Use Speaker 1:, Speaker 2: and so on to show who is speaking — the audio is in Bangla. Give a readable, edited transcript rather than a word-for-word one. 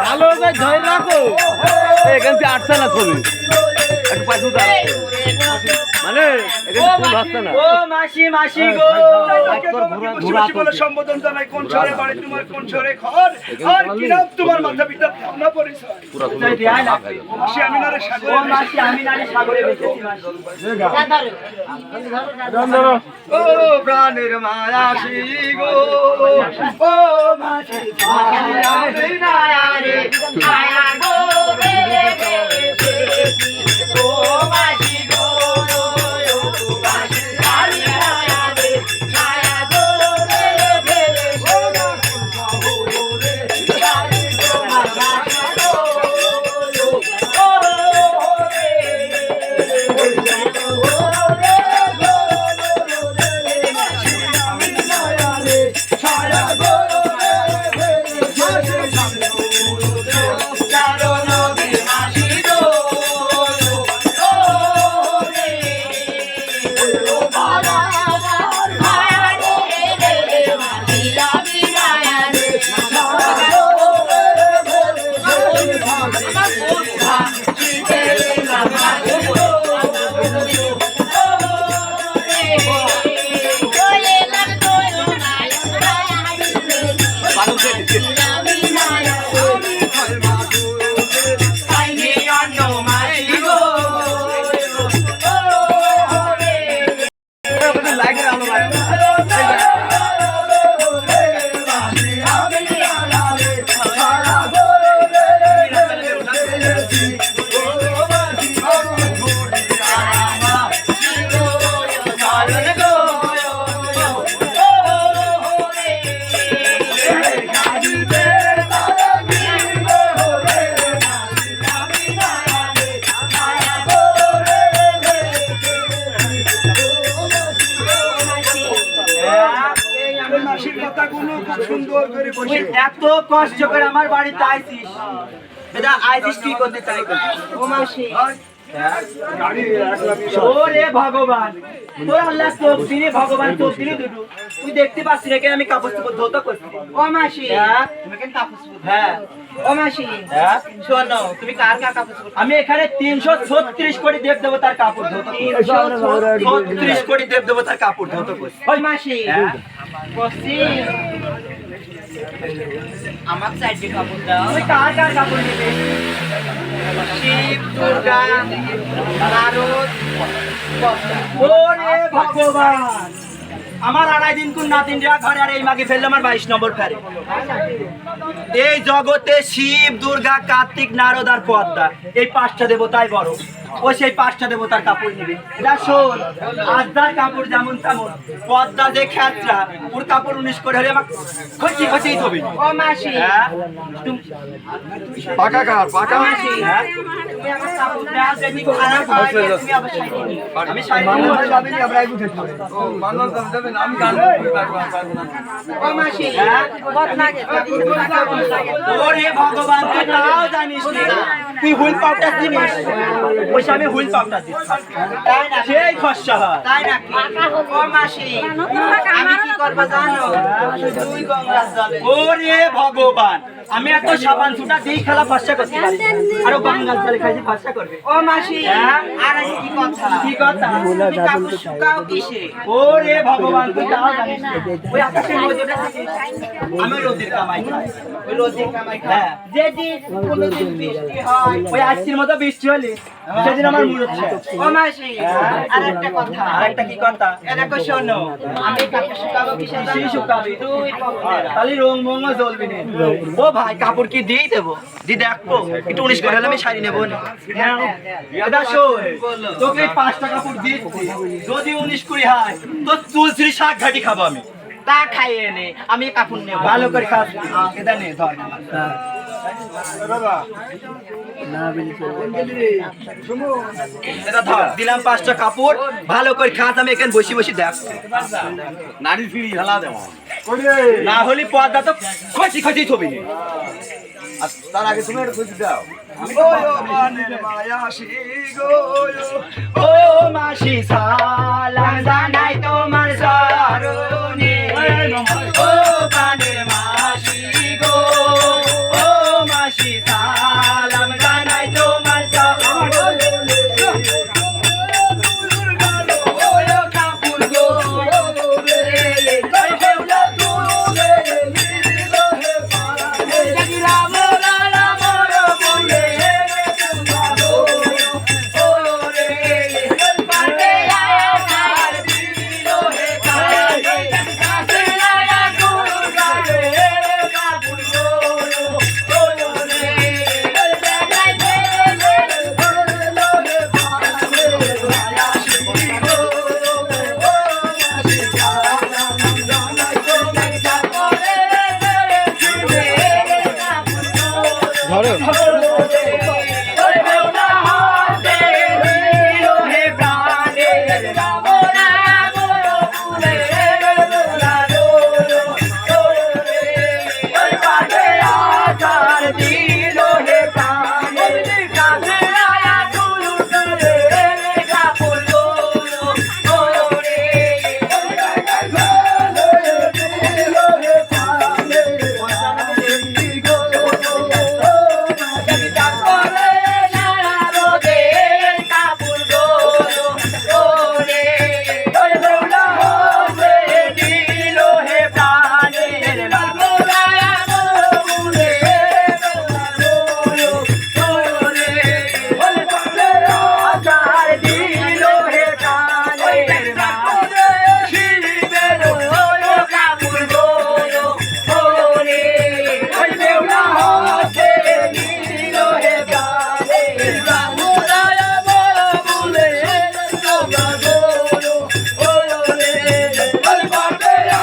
Speaker 1: ভালো ধরে রাখো এখান থেকে আটটা না ছবি একটু পাশে মানে
Speaker 2: ও মাসি মাসি গো বলে সম্বোধন জানাই কোন শহরে বাড়ি তোমার কোন শহরে ঘর আর কি নাম তোমার মাথা পিতা না পরিচয় মাসি আমি নারে সাগরে ও মাসি আমি নারে সাগরে বেঁচেছি মাসি ও প্রাণের মায়াসী গো ও মাসি আমি নারে ছায়া গো রে ও মাসি গো এত কষ্ট করে আমার বাড়িতে আইছিস এটা আইছিস কি করতে চাই ও মাসি ওরে ভগবান তোর আল্লাহ চোখ দিনে ভগবান চোখ দিনে দুটো তুই দেখতে পাচ্ছি রেখে আমি কাপড় চোপড় ধোতা করছি ও মাসি তুমি কেন কাপড় চোপড় হ্যাঁ ও মাসি শোনো তুমি কার কার কাপড় চোপড় আমি এখানে 336 কোটি দেব দেবতার কাপড় ধোতা 336 কোটি দেব দেবতার কাপড় ধোতা করছি ওই মাসি বসি আমার সাইডে কাপড় দাও তুমি কার কার কাপড় নেবে শিব দুর্গা নারদ ওরে ভগবান আমার আড়াই দিন কোন নাতিন রা ঘরে আর এই মাকে ফেললে আমার 22 নম্বর ফেরে এই জগতে শিব দুর্গা কার্তিক নারদ আর পদ্মা এই পাঁচটা দেবতাই বড় ও সেই পাঁচটা দেবতার কাপড় নিবে যা শোন আজদার কাপড় যেমন তেমন পদ্মা যে খ্যাতরা ওর কাপড় 19 করে হলে আমাকে খচি খচিই হবে ও মাসি
Speaker 1: পাকা কার পাকা
Speaker 2: মাসি তুমি আমার কাপড় দাও যদি খারাপ হয় তুমি আবার সাইডে নি আমি সাইডে যাবেন আমরা আইবু দেখব ও মানন দাম দেবেন আমি গান ও মাসি বদনাগে ওরে ভগবান তুই তাও জানিস না তুই হুইল পাউটা দিনিস ওই আমি হুইল পাউটা দিচ্ছি তাই না সেই খসা তাই নাকি ও মাসি আমি কি করব জানো তুই গঙ্গা জলে ওরে ভগবান আমি এত সাবান সুটা দিই খেলা ফর্সা করতে পারি আরো বাঙ্গাল চালে খাইছি ফর্সা করবে
Speaker 3: ও মাসি আর এই কি কথা
Speaker 2: কি কথা
Speaker 3: তুমি কাপড় শুকাও কিসে
Speaker 2: ওরে ভগবান তুই তাও জানিস না। ওই আকাশের মধ্যে আমি রোদের কামাই খাই
Speaker 3: ওই রোজে কামাই খাও
Speaker 2: হ্যাঁ
Speaker 3: যেদিন কোনোদিন বৃষ্টি হয়
Speaker 2: ওই আজকের মতো বৃষ্টি হলে সেদিন আমার মুড হচ্ছে
Speaker 3: ও মাসি আর একটা কথা
Speaker 2: আর একটা কি কথা
Speaker 3: এ দেখো শোনো আমি কাপড় শুকাবো কিসে
Speaker 2: সেই শুকাবি
Speaker 3: দুই পকেটের
Speaker 2: তাহলে রং মঙ্গল জ্বলবি না
Speaker 4: ও ভাই কাপড় কি দিয়েই দেবো দি দেখবো একটু 19 করে হলে আমি শাড়ি নেবো না
Speaker 2: এটা শোন তোকে 5 টাকা ফুট দিচ্ছি যদি 19-20 হয় তো তুলসির শাক ঘাটি খাবো আমি
Speaker 3: তা খাইয়ে নে আমি কাপড় নেব
Speaker 2: ভালো করে খাস এটা নে ধর
Speaker 4: এটা ধর দিলাম 5টা কাপড় ভালো করে খাস আমি এখানে বসে বসে দেখ
Speaker 1: নারী ফিরি খেলা দেওয়া
Speaker 2: না হলে পর্দা তো খসি খসি ছবি
Speaker 1: আর তার আগে তুমি একটা বুঝে দাও
Speaker 2: ও মাসি সালাম জানাই তোমার চরণে ও কানের মাসি গো ও মাসি সালাম জানাই তোমার চরণে ও কাপুর গো রে রাম রাম বলে